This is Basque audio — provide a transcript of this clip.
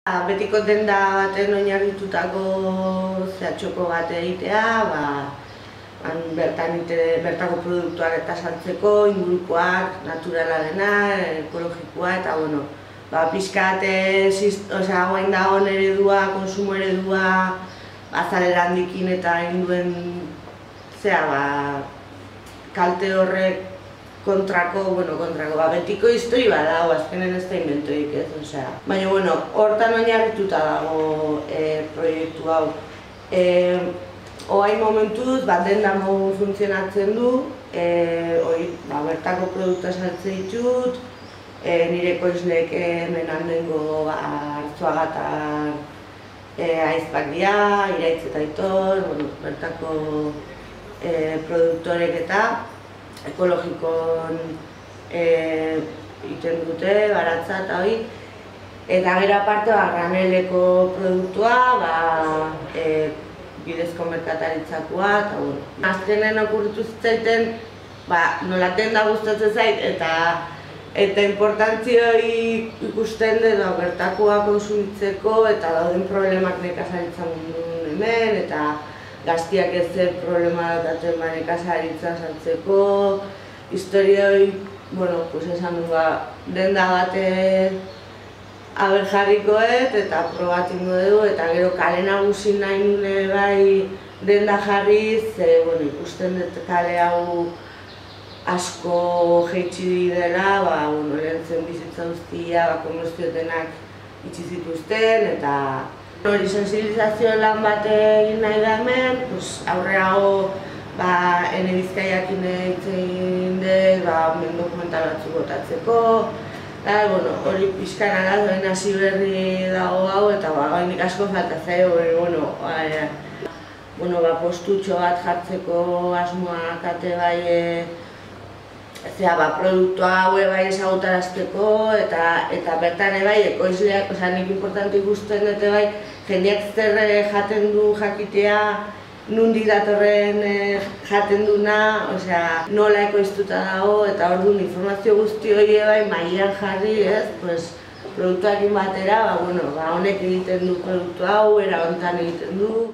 Betiko denda baten oinarritutako txoko bat egitea, bertako produktuak eta saltzeko, ingurukoak, naturala dena, ekologikoa eta pixkat guain dagoen eredua, konsumo eredua, azalera handikin eta induen kalte horrek kontrako, betiko histori bat dago, azkenen ez da inventoik ez, baina, hortan oinarrituta dago proiektu hau. Oain momentuz, denda modu funtzionatzen du, bertako produktua saltzen ditut, nire ekoizleek hemen handengo Arzuagatar aizpak dira, Iraitz eta Aitor, bertako produktorek eta ekologikon egiten dute, baratza eta hori. Eta gero aparte, graneleko produktua, bidezko merkataritzakoa, eta azkenen okurritu zitzaiten, nola denda gustatzen zait, eta importantzioi ikusten dut bertakoa konsumitzeko, eta dauden problemak nekazaritzan mundun hemen, eta gaztiak ez zer problema daten nekazaritza saltzeko, historioi, esan du, denda bat jarrikoet eta probatingo dugu, eta gero kale nagusi nahi nune bai denda jarriz, ikusten dut kale hau asko jeitsi dela, lehen zen bizitza guztia, komertziotenak itxi zituzten, eta hori sensibilizazio lan bat egin nahi da hemen, aurreago ene Bizkaiakin egin dut, dokumental batzuk botatzeko, hori pixkana da, duen hasi berri dago hau, eta gainik asko falta zaio, postutxo bat jartzeko asmoak ate bai, produktua haue bai ezagutarazteko, eta bertan bai ekoizleak, nik importante ikusten dute bai, jendeak zer jaten du jakitea, nundik datorren jaten duna, nola ekoiztuta dago, eta orduan informazio guzti hori bai mailan jarri, produktuakin batera, honek egiten du produktu hau, era hontan egiten du.